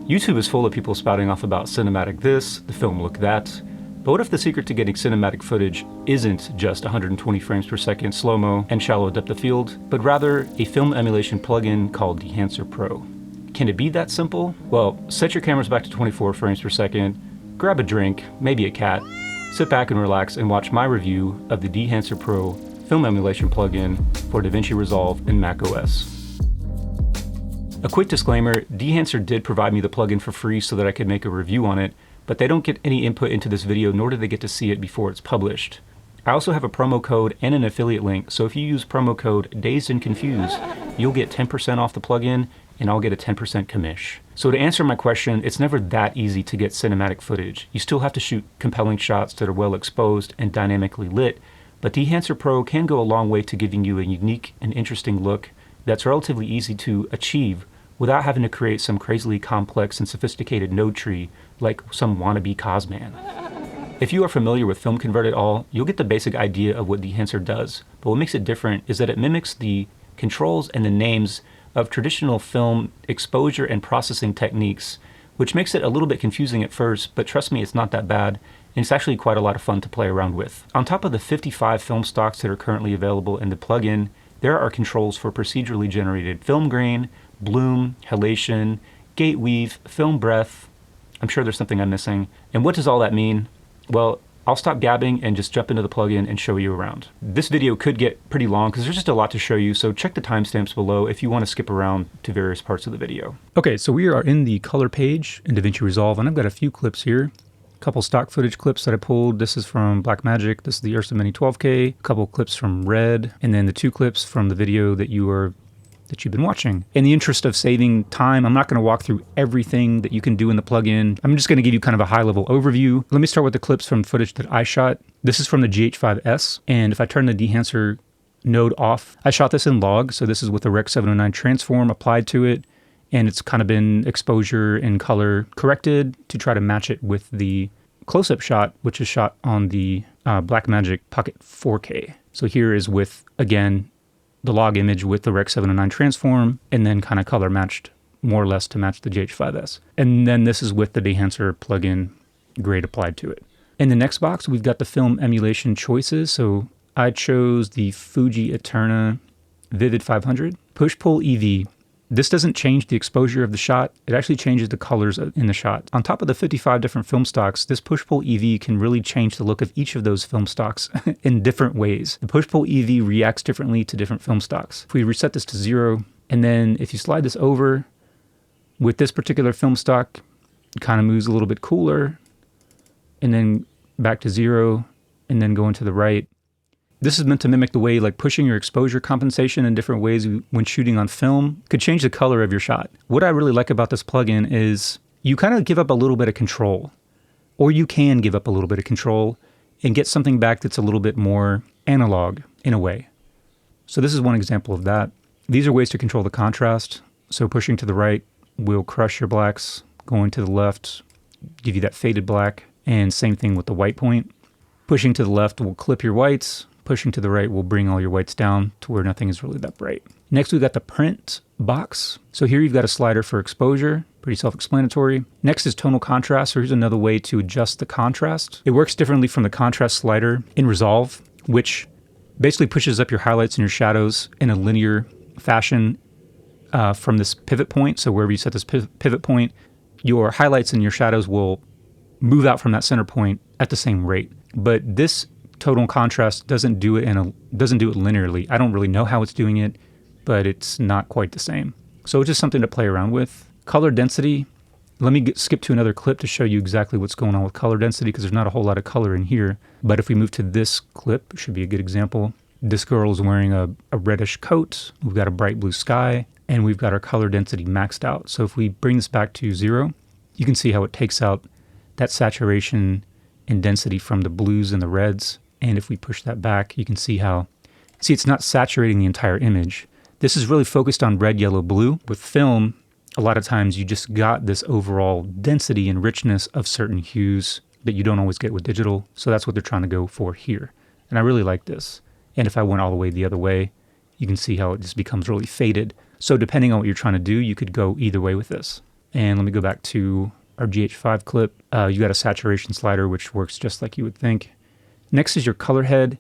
YouTube is full of people spouting off about cinematic this, the film look that, but what if the secret to getting cinematic footage isn't just 120 frames per second slow-mo and shallow depth of field, but rather a film emulation plugin called Dehancer Pro? Can it be that simple? Well, set your cameras back to 24 frames per second, grab a drink, maybe a cat, sit back and relax and watch my review of the Dehancer Pro film emulation plugin for DaVinci Resolve in macOS. A quick disclaimer, Dehancer did provide me the plugin for free so that I could make a review on it, but they don't get any input into this video, nor do they get to see it before it's published. I also have a promo code and an affiliate link, so if you use promo code Dazed and Confused, you'll get 10% off the plugin, and I'll get a 10% commish. So to answer my question, it's never that easy to get cinematic footage. You still have to shoot compelling shots that are well exposed and dynamically lit, but Dehancer Pro can go a long way to giving you a unique and interesting look that's relatively easy to achieve without having to create some crazily complex and sophisticated node tree like some wannabe Cosman. If you are familiar with Film Convert at all, you'll get the basic idea of what Dehancer does, but what makes it different is that it mimics the controls and the names of traditional film exposure and processing techniques, which makes it a little bit confusing at first, but trust me, it's not that bad, and it's actually quite a lot of fun to play around with. On top of the 55 film stocks that are currently available in the plugin, there are controls for procedurally generated film grain, bloom, halation, gate weave, film breath. I'm sure there's something I'm missing. And what does all that mean? Well, I'll stop gabbing and just jump into the plugin and show you around. This video could get pretty long because there's just a lot to show you, so check the timestamps below if you want to skip around to various parts of the video. Okay, so we are in the color page in DaVinci Resolve, and I've got a few clips here. A couple stock footage clips that I pulled. This is from Blackmagic. This is the Ursa Mini 12K. A couple clips from Red, and then the 2 clips from the video that you've been watching. In the interest of saving time, I'm not going to walk through everything that you can do in the plugin. I'm just going to give you kind of a high-level overview. Let me start with the clips from footage that I shot. This is from the GH5S, and if I turn the Dehancer node off, I shot this in log, so this is with the Rec 709 transform applied to it, and it's kind of been exposure and color corrected to try to match it with the close-up shot, which is shot on the Blackmagic Pocket 4K. So here is with, again, the log image with the Rec 709 transform, and then kind of color matched more or less to match the GH5S. And then this is with the Dehancer plugin grade applied to it. In the next box, we've got the film emulation choices. So I chose the Fuji Eterna Vivid 500. Push-pull EV. This doesn't change the exposure of the shot. It actually changes the colors in the shot. On top of the 55 different film stocks, this push-pull EV can really change the look of each of those film stocks in different ways. The push-pull EV reacts differently to different film stocks. If we reset this to 0, and then if you slide this over, with this particular film stock, it kind of moves a little bit cooler, and then back to 0, and then going to the right. This is meant to mimic the way like pushing your exposure compensation in different ways when shooting on film could change the color of your shot. What I really like about this plugin is you kind of give up a little bit of control, or you can give up a little bit of control and get something back that's a little bit more analog in a way. So this is one example of that. These are ways to control the contrast. So pushing to the right will crush your blacks, going to the left, give you that faded black, and same thing with the white point. Pushing to the left will clip your whites. Pushing to the right will bring all your whites down to where nothing is really that bright. Next, we've got the print box. So here you've got a slider for exposure, pretty self-explanatory. Next is tonal contrast. So here's another way to adjust the contrast. It works differently from the contrast slider in Resolve, which basically pushes up your highlights and your shadows in a linear fashion from this pivot point. So wherever you set this pivot point, your highlights and your shadows will move out from that center point at the same rate. But this tonal contrast doesn't do it linearly. I don't really know how it's doing it, but it's not quite the same. So it's just something to play around with. Color density. Let me skip to another clip to show you exactly what's going on with color density, because there's not a whole lot of color in here. But if we move to this clip, it should be a good example. This girl is wearing a reddish coat. We've got a bright blue sky, and we've got our color density maxed out. So if we bring this back to 0, you can see how it takes out that saturation and density from the blues and the reds. And if we push that back, you can see how, it's not saturating the entire image. This is really focused on red, yellow, blue. With film, a lot of times you just got this overall density and richness of certain hues that you don't always get with digital. So that's what they're trying to go for here. And I really like this. And if I went all the way the other way, you can see how it just becomes really faded. So depending on what you're trying to do, you could go either way with this. And let me go back to our GH5 clip. You got a saturation slider, which works just like you would think. Next is your color head.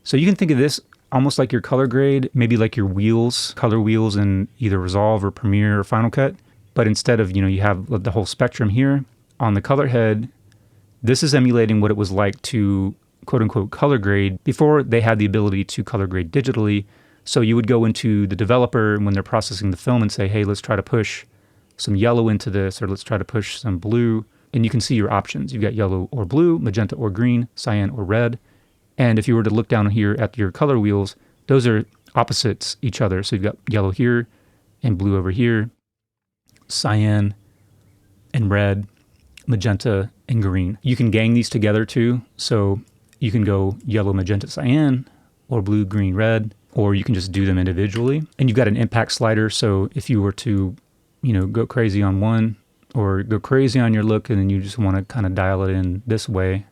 So you can think of this almost like your color grade, maybe like your wheels, color wheels in either Resolve or Premiere or Final Cut. But instead of, you have the whole spectrum here, on the color head, this is emulating what it was like to quote unquote color grade before they had the ability to color grade digitally. So you would go into the developer when they're processing the film and say, hey, let's try to push some yellow into this, or let's try to push some blue. And you can see your options. You've got yellow or blue, magenta or green, cyan or red. And if you were to look down here at your color wheels, those are opposites each other. So you've got yellow here and blue over here, cyan and red, magenta and green. You can gang these together too. So you can go yellow, magenta, cyan, or blue, green, red, or you can just do them individually. And you've got an impact slider. So if you were to, go crazy on one or go crazy on your look and then you just want to kind of dial it in this way,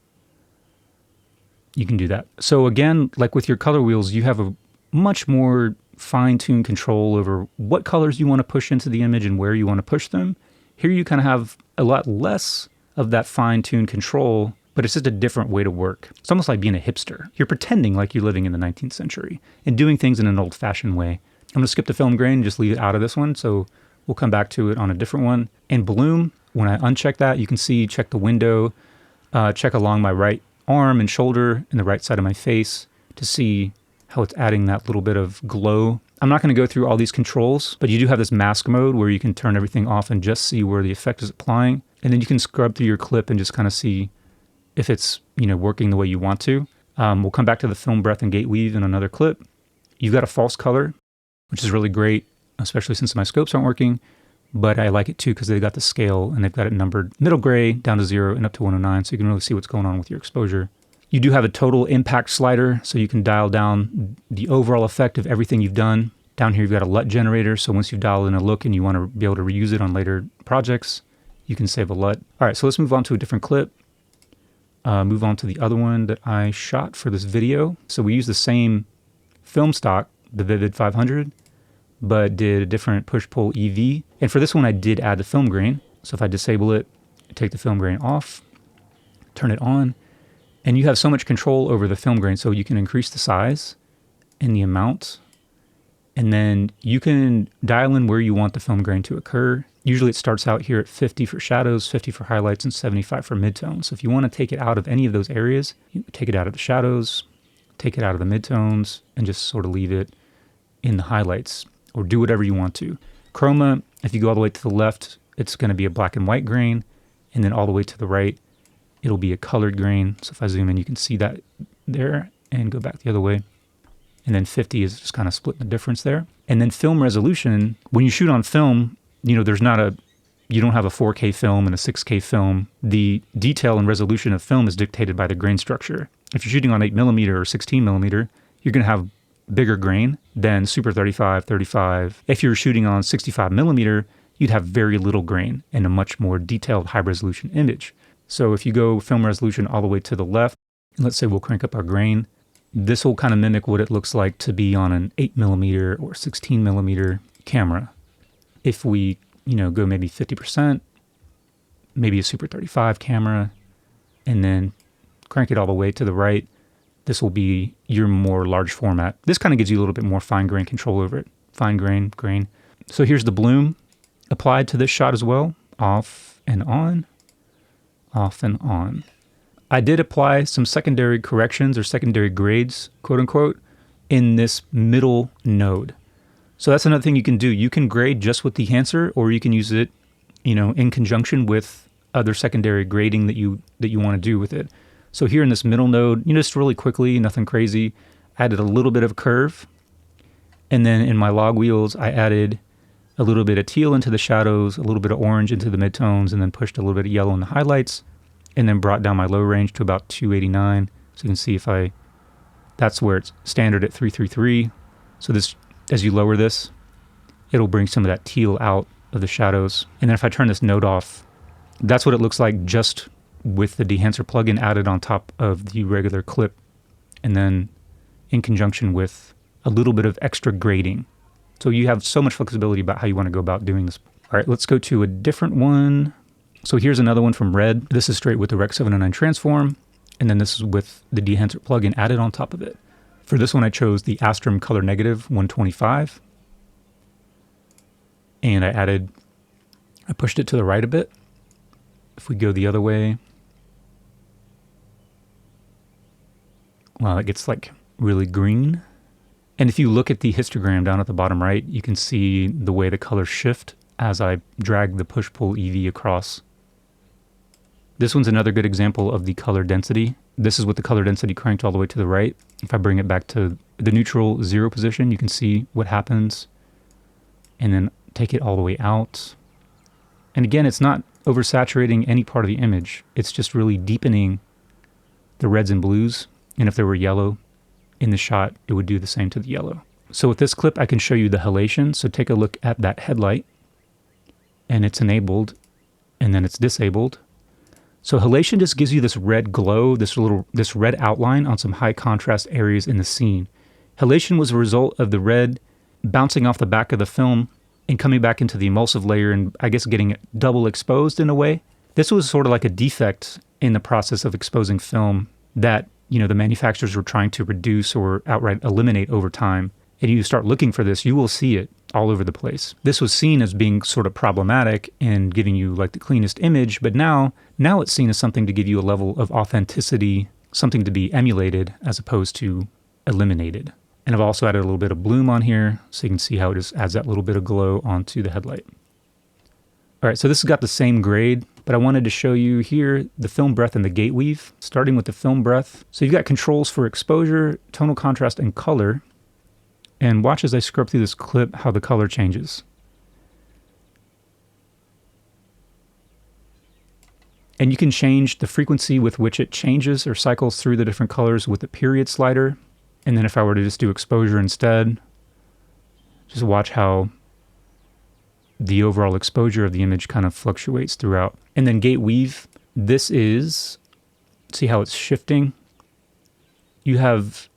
you can do that. So again, like with your color wheels, you have a much more fine-tuned control over what colors you want to push into the image and where you want to push them. Here you kind of have a lot less of that fine-tuned control, but it's just a different way to work. It's almost like being a hipster. You're pretending like you're living in the 19th century and doing things in an old-fashioned way. I'm going to skip the film grain and just leave it out of this one, so we'll come back to it on a different one. And bloom, when I uncheck that, you can see, check the window, check along my right arm and shoulder and the right side of my face to see how it's adding that little bit of glow. I'm not going to go through all these controls, but you do have this mask mode where you can turn everything off and just see where the effect is applying. And then you can scrub through your clip and just kind of see if it's, working the way you want to. We'll come back to the film breath and gate weave in another clip. You've got a false color, which is really great, especially since my scopes aren't working. But I like it too because they've got the scale and they've got it numbered middle gray down to 0 and up to 109, so you can really see what's going on with your exposure. You do have a total impact slider, so you can dial down the overall effect of everything you've done. Down here you've got a LUT generator, so once you've dialed in a look and you want to be able to reuse it on later projects, you can save a LUT. All right, so let's move on to a different clip. Move on to the other one that I shot for this video. So we use the same film stock, the Vivid 500, but did a different push-pull EV. And for this one, I did add the film grain. So if I disable it, take the film grain off, turn it on, and you have so much control over the film grain. So you can increase the size and the amount, and then you can dial in where you want the film grain to occur. Usually it starts out here at 50 for shadows, 50 for highlights, and 75 for midtones. So if you want to take it out of any of those areas, you take it out of the shadows, take it out of the midtones, and just sort of leave it in the highlights, or do whatever you want to. Chroma, if you go all the way to the left, it's going to be a black and white grain, and then all the way to the right, it'll be a colored grain. So if I zoom in, you can see that there, and go back the other way. And then 50 is just kind of splitting the difference there. And then film resolution, when you shoot on film, you don't have a 4K film and a 6K film. The detail and resolution of film is dictated by the grain structure. If you're shooting on 8mm or 16mm, you're going to have bigger grain than Super 35, 35. If you're shooting on 65mm, you'd have very little grain and a much more detailed high resolution image. So if you go film resolution all the way to the left, and let's say we'll crank up our grain, this will kind of mimic what it looks like to be on an 8mm or 16mm camera. If we, go maybe 50%, maybe a Super 35 camera, and then crank it all the way to the right, this will be your more large format. This kind of gives you a little bit more fine grain control over it. Fine grain. So here's the bloom applied to this shot as well. Off and on, off and on. I did apply some secondary corrections or secondary grades, quote unquote, in this middle node. So that's another thing you can do. You can grade just with Dehancer, or you can use it, in conjunction with other secondary grading that you want to do with it. So here in this middle node, just really quickly, nothing crazy, added a little bit of curve. And then in my log wheels, I added a little bit of teal into the shadows, a little bit of orange into the midtones, and then pushed a little bit of yellow in the highlights, and then brought down my low range to about 289. So you can see that's where it's standard at 333. So this, as you lower this, it'll bring some of that teal out of the shadows. And then if I turn this node off, that's what it looks like just with the Dehancer plugin added on top of the regular clip, and then in conjunction with a little bit of extra grading. So you have so much flexibility about how you want to go about doing this All right, let's go to a different one. So here's another one from Red. This is straight with the Rec 709 transform, and then this is with the Dehancer plugin added on top of it. For this one, I chose the Astrum Color Negative 125, and I pushed it to the right a bit. If we go the other way, wow, it gets like really green. And if you look at the histogram down at the bottom right, you can see the way the colors shift as I drag the push-pull EV across. This one's another good example of the color density. This is with the color density cranked all the way to the right. If I bring it back to the neutral 0 position, you can see what happens. And then take it all the way out. And again, it's not oversaturating any part of the image. It's just really deepening the reds and blues. And if there were yellow in the shot, it would do the same to the yellow. So with this clip, I can show you the halation. So take a look at that headlight. And it's enabled, and then it's disabled. So halation just gives you this red glow, this red outline on some high contrast areas in the scene. Halation was a result of the red bouncing off the back of the film and coming back into the emulsive layer and I guess getting it double exposed in a way. This was sort of like a defect in the process of exposing film that, you know, the manufacturers were trying to reduce or outright eliminate over time. And you start looking for this, you will see it all over the place. This was seen as being sort of problematic and giving you like the cleanest image, but now it's seen as something to give you a level of authenticity, something to be emulated as opposed to eliminated. And I've also added a little bit of bloom on here so you can see how it just adds that little bit of glow onto the headlight. All right, so this has got the same grade, but I wanted to show you here the film breadth and the gate weave, starting with the film breadth. So you've got controls for exposure, tonal contrast, and color. And watch as I scrub through this clip how the color changes. And you can change the frequency with which it changes or cycles through the different colors with the period slider. And then if I were to just do exposure instead, just watch how the overall exposure of the image kind of fluctuates throughout. And then gate weave, this is, see how it's shifting? You have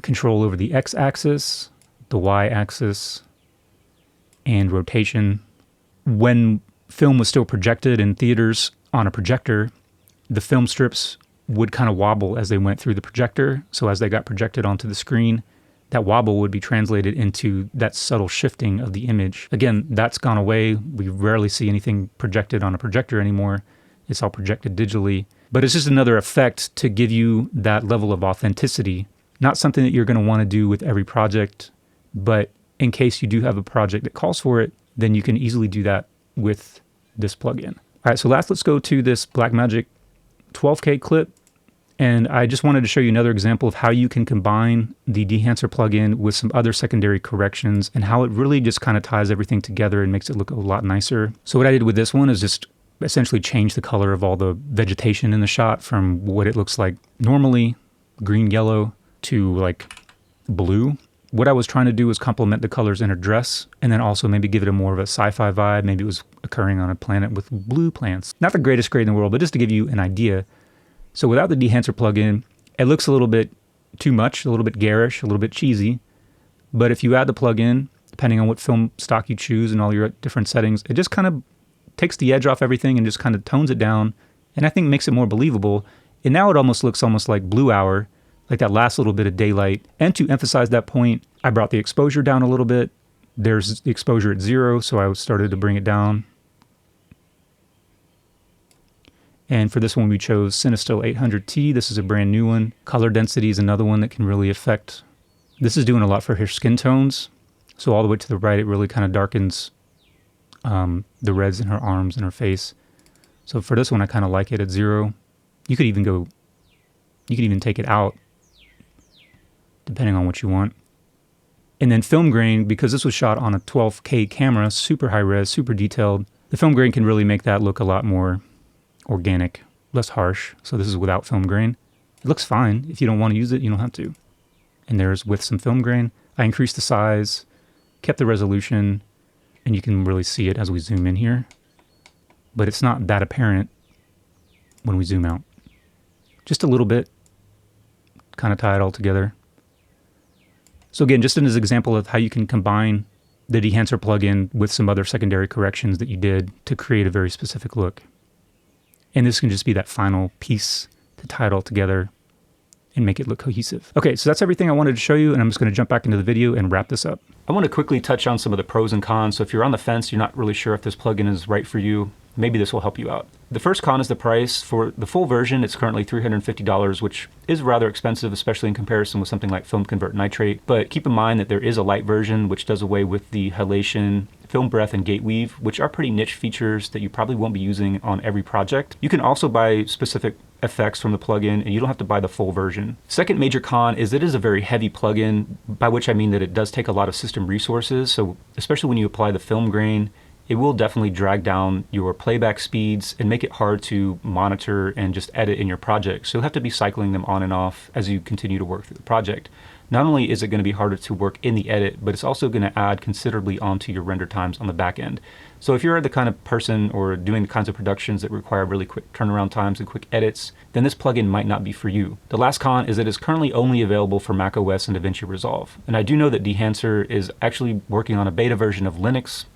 control over the x-axis, the y-axis, and rotation. When film was still projected in theaters on a projector, the film strips would kind of wobble as they went through the projector. So as they got projected onto the screen, that wobble would be translated into that subtle shifting of the image. Again, that's gone away. We rarely see anything projected on a projector anymore. It's all projected digitally. But it's just another effect to give you that level of authenticity. Not something that you're going to want to do with every project, but in case you do have a project that calls for it, then you can easily do that with this plugin. All right, so last let's go to this Blackmagic 12K clip. And I just wanted to show you another example of how you can combine the Dehancer plugin with some other secondary corrections and how it really just kind of ties everything together and makes it look a lot nicer. So what I did with this one is just essentially change the color of all the vegetation in the shot from what it looks like normally, green, yellow, to like blue. What I was trying to do was complement the colors in her dress and then also maybe give it a more of a sci-fi vibe. Maybe it was occurring on a planet with blue plants. Not the greatest grade in the world, but just to give you an idea. So without the Dehancer plugin, it looks a little bit too much, a little bit garish, a little bit cheesy. But if you add the plugin, depending on what film stock you choose and all your different settings, it just kind of takes the edge off everything and just kind of tones it down. And I think makes it more believable. And now it almost looks almost like Blue Hour, like that last little bit of daylight. And to emphasize that point, I brought the exposure down a little bit. There's the exposure at 0, so I started to bring it down. And for this one, we chose Cinestill 800T. This is a brand new one. Color density is another one that can really affect. This is doing a lot for her skin tones. So all the way to the right, it really kind of darkens the reds in her arms and her face. So for this one, I kind of like it at 0. You could even take it out, depending on what you want. And then film grain, because this was shot on a 12K camera, super high res, super detailed, the film grain can really make that look a lot more organic, less harsh. So this is without film grain. It looks fine. If you don't want to use it, you don't have to. And there's with some film grain. I increased the size, kept the resolution, and you can really see it as we zoom in here. But it's not that apparent when we zoom out. Just a little bit, kind of tie it all together. So again, just as an example of how you can combine the Dehancer plugin with some other secondary corrections that you did to create a very specific look. And this can just be that final piece to tie it all together and make it look cohesive. Okay, so that's everything I wanted to show you, and I'm just gonna jump back into the video and wrap this up. I wanna quickly touch on some of the pros and cons. So if you're on the fence, you're not really sure if this plugin is right for you, maybe this will help you out. The first con is the price. For the full version, it's currently $350, which is rather expensive, especially in comparison with something like Film Convert Nitrate. But keep in mind that there is a light version, which does away with the halation, film breath, and gate weave, which are pretty niche features that you probably won't be using on every project. You can also buy specific effects from the plugin, and you don't have to buy the full version. Second major con is it is a very heavy plugin, by which I mean that it does take a lot of system resources. So especially when you apply the film grain, it will definitely drag down your playback speeds and make it hard to monitor and just edit in your project. So you'll have to be cycling them on and off as you continue to work through the project. Not only is it going to be harder to work in the edit, but it's also going to add considerably onto your render times on the back end. So if you're the kind of person or doing the kinds of productions that require really quick turnaround times and quick edits, then this plugin might not be for you. The last con is that it's currently only available for macOS and DaVinci Resolve. And I do know that Dehancer is actually working on a beta version of Linux,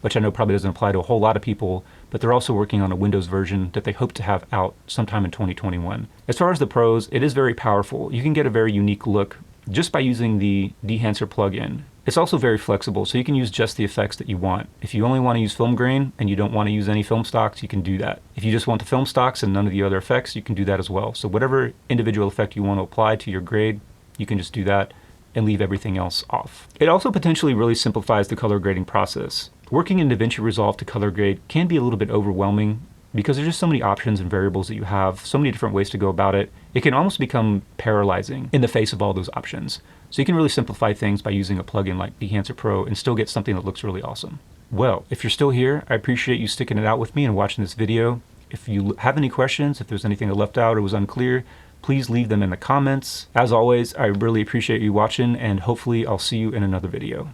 which I know probably doesn't apply to a whole lot of people, but they're also working on a Windows version that they hope to have out sometime in 2021. As far as the pros, it is very powerful. You can get a very unique look just by using the Dehancer plugin. It's also very flexible, so you can use just the effects that you want. If you only want to use film grain and you don't want to use any film stocks, you can do that. If you just want the film stocks and none of the other effects, you can do that as well. So whatever individual effect you want to apply to your grade, you can just do that and leave everything else off. It also potentially really simplifies the color grading process. Working in DaVinci Resolve to color grade can be a little bit overwhelming because there's just so many options and variables that you have, so many different ways to go about it. It can almost become paralyzing in the face of all those options. So you can really simplify things by using a plugin like Dehancer Pro and still get something that looks really awesome. Well, if you're still here, I appreciate you sticking it out with me and watching this video. If you have any questions, if there's anything I left out or was unclear, please leave them in the comments. As always, I really appreciate you watching, and hopefully I'll see you in another video.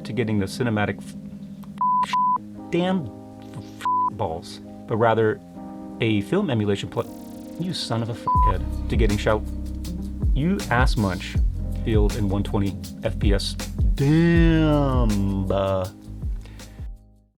To getting the cinematic damn balls, but rather a film emulation plug. You son of a head. To getting you ass munch field in 120 FPS. Damn.